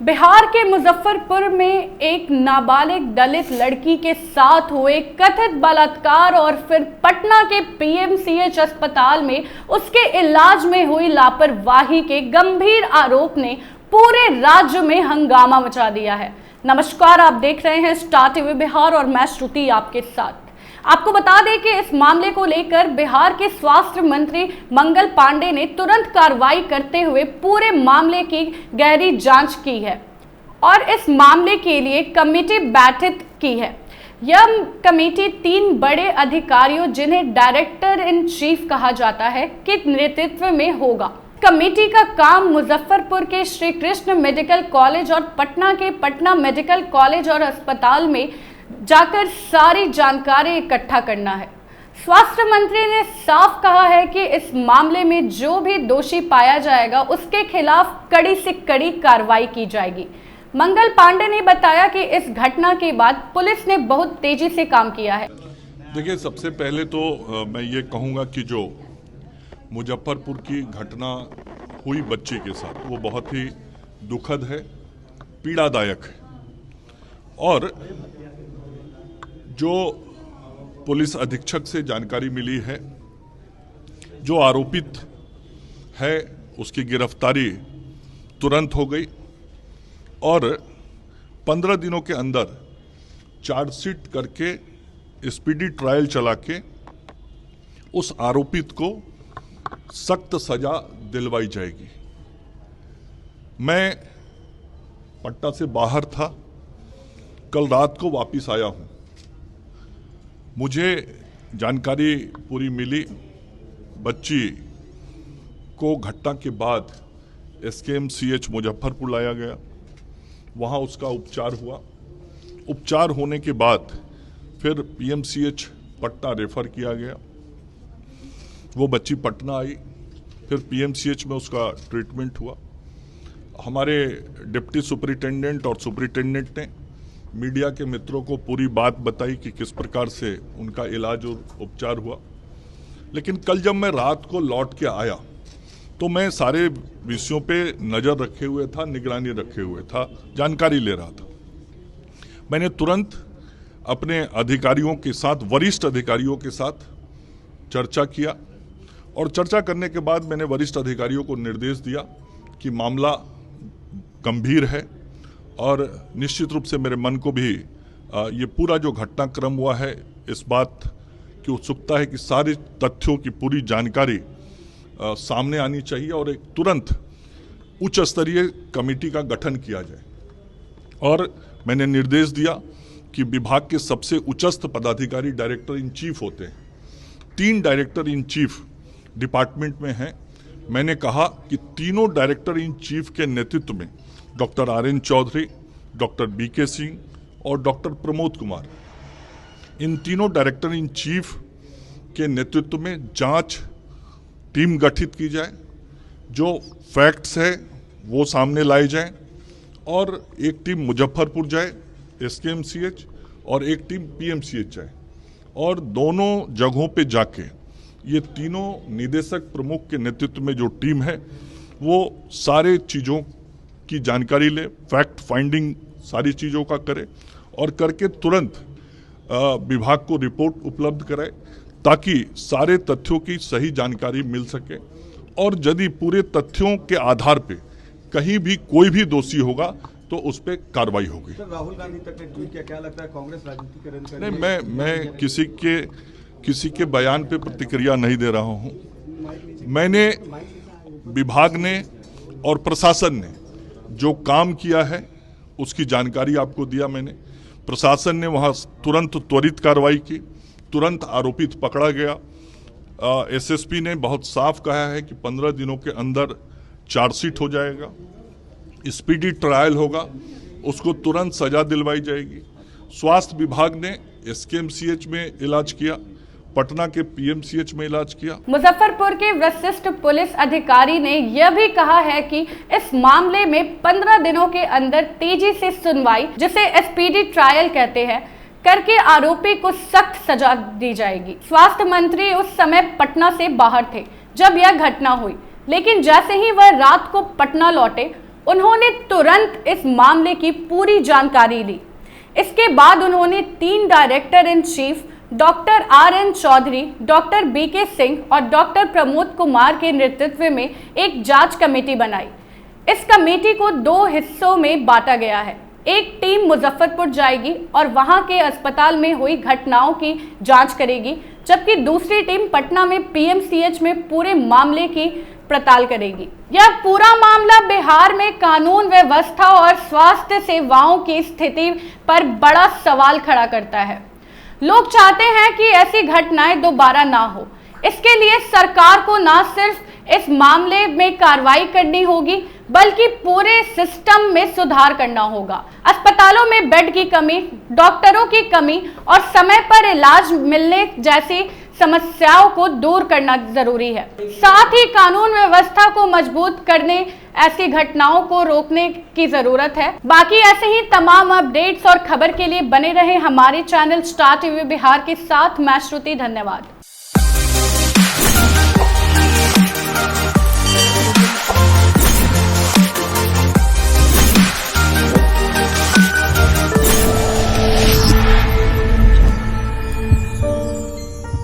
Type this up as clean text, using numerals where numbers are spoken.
बिहार के मुजफ्फरपुर में एक नाबालिग दलित लड़की के साथ हुए कथित बलात्कार और फिर पटना के पीएमसीएच अस्पताल में उसके इलाज में हुई लापरवाही के गंभीर आरोप ने पूरे राज्य में हंगामा मचा दिया है। नमस्कार, आप देख रहे हैं स्टार टीवी बिहार और मैं श्रुति आपके साथ। आपको बता दें कि इस मामले को लेकर बिहार के स्वास्थ्य मंत्री मंगल पांडे ने तुरंत कार्रवाई करते हुए पूरे मामले की गहरी जांच की है और इस मामले के लिए कमेटी बैठक की है। यह कमेटी 3 बड़े अधिकारियों, जिन्हें डायरेक्टर इन चीफ कहा जाता है, के नेतृत्व में होगा। कमेटी का काम मुजफ्फरपुर के श्री कृष्ण मेडिकल कॉलेज और पटना के पटना मेडिकल कॉलेज और अस्पताल में जाकर सारी जानकारी इकट्ठा करना है। स्वास्थ्य मंत्री ने साफ कहा है कि इस मामले में जो भी दोषी पाया जाएगा उसके खिलाफ कड़ी से कड़ी कार्रवाई की जाएगी। मंगल पांडे ने बताया कि इस घटना के बाद पुलिस ने बहुत तेजी से काम किया है। देखिए, सबसे पहले तो मैं ये कहूँगा कि जो मुजफ्फरपुर की घटना हुई बच्चे के साथ, वो बहुत ही दुखद है, पीड़ादायक है। और जो पुलिस अधीक्षक से जानकारी मिली है, जो आरोपित है उसकी गिरफ्तारी तुरंत हो गई और 15 दिनों के अंदर चार्जशीट करके स्पीडी ट्रायल चला के उस आरोपित को सख्त सजा दिलवाई जाएगी। मैं पटना से बाहर था, कल रात को वापस आया हूं। मुझे जानकारी पूरी मिली, बच्ची को घटना के बाद एसकेएमसीएच मुजफ्फरपुर लाया गया, वहां उसका उपचार हुआ। उपचार होने के बाद फिर पीएमसीएच पटना रेफर किया गया। वो बच्ची पटना आई, फिर पीएमसीएच में उसका ट्रीटमेंट हुआ। हमारे डिप्टी सुपरिटेंडेंट और सुपरिटेंडेंट ने मीडिया के मित्रों को पूरी बात बताई कि किस प्रकार से उनका इलाज और उपचार हुआ। लेकिन कल जब मैं रात को लौट के आया तो मैं सारे विषयों पे नज़र रखे हुए था, निगरानी रखे हुए था, जानकारी ले रहा था। मैंने तुरंत अपने अधिकारियों के साथ, वरिष्ठ अधिकारियों के साथ चर्चा किया और चर्चा करने के बाद मैंने वरिष्ठ अधिकारियों को निर्देश दिया कि मामला गंभीर है और निश्चित रूप से मेरे मन को भी ये पूरा जो घटनाक्रम हुआ है, इस बात की उत्सुकता है कि सारे तथ्यों की पूरी जानकारी सामने आनी चाहिए और एक तुरंत उच्च स्तरीय कमेटी का गठन किया जाए। और मैंने निर्देश दिया कि विभाग के सबसे उच्चस्थ पदाधिकारी डायरेक्टर इन चीफ होते हैं। 3 डायरेक्टर इन चीफ डिपार्टमेंट में हैं। मैंने कहा कि तीनों डायरेक्टर इन चीफ के नेतृत्व में doctor RN Chaudhary, doctor BK Singh और डॉक्टर प्रमोद कुमार, इन तीनों डायरेक्टर इन चीफ के नेतृत्व में जांच टीम गठित की जाए। जो फैक्ट्स है वो सामने लाए जाएं और एक टीम मुजफ्फरपुर जाए SKMCH और एक टीम PMCH जाए और दोनों जगहों पे जाके ये तीनों निदेशक प्रमुख के नेतृत्व में जो टीम है वो सारे चीज़ों की जानकारी ले, फैक्ट फाइंडिंग सारी चीज़ों का करे और करके तुरंत विभाग को रिपोर्ट उपलब्ध कराए ताकि सारे तथ्यों की सही जानकारी मिल सके और यदि पूरे तथ्यों के आधार पे कहीं भी कोई भी दोषी होगा तो उस पर कार्रवाई होगी। राहुल गांधी तक ने ट्वीट किया, क्या लगता है कांग्रेस राजनीतिकरण कर रही है? नहीं, मैं किसी के बयान पे प्रतिक्रिया नहीं दे रहा हूं। मैंने विभाग ने और प्रशासन ने जो काम किया है उसकी जानकारी आपको दिया। मैंने प्रशासन ने वहां तुरंत त्वरित कार्रवाई की, तुरंत आरोपित पकड़ा गया। SSP ने बहुत साफ कहा है कि 15 दिनों के अंदर चार्जशीट हो जाएगा, स्पीडी ट्रायल होगा, उसको तुरंत सजा दिलवाई जाएगी। स्वास्थ्य विभाग ने SKMCH में इलाज किया, पटना के PMCH में इलाज किया। मुजफ्फरपुर के वरिष्ठ पुलिस अधिकारी ने यह भी कहा है कि इस मामले में 15 दिनों के अंदर तेजी से सुनवाई, जिसे स्पीडी ट्रायल कहते हैं, करके आरोपी को सख्त सजा दी जाएगी। स्वास्थ्य मंत्री उस समय पटना से बाहर थे जब यह घटना हुई, लेकिन जैसे ही वह रात को पटना लौटे उन्होंने तुरंत इस मामले की पूरी जानकारी ली। इसके बाद उन्होंने 3 director in chief doctor RN Chaudhary, doctor BK Singh और डॉक्टर प्रमोद कुमार के नेतृत्व में एक जांच कमेटी बनाई। इस कमेटी को 2 हिस्सों में बांटा गया है। एक टीम मुजफ्फरपुर जाएगी और वहां के अस्पताल में हुई घटनाओं की जांच करेगी, जबकि दूसरी टीम पटना में PMCH में पूरे मामले की पड़ताल करेगी। यह पूरा मामला बिहार में कानून व्यवस्था और स्वास्थ्य सेवाओं की स्थिति पर बड़ा सवाल खड़ा करता है। लोग चाहते हैं कि ऐसी घटनाएं दोबारा ना हो। इसके लिए सरकार को न सिर्फ इस मामले में कार्रवाई करनी होगी, बल्कि पूरे सिस्टम में सुधार करना होगा। अस्पतालों में बेड की कमी, डॉक्टरों की कमी और समय पर इलाज मिलने जैसी समस्याओं को दूर करना जरूरी है। साथ ही कानून व्यवस्था को मजबूत करने, ऐसी घटनाओं को रोकने की जरूरत है। बाकी ऐसे ही तमाम अपडेट्स और खबर के लिए बने रहे हमारे चैनल स्टार TV बिहार के साथ। मैं श्रुति, धन्यवाद।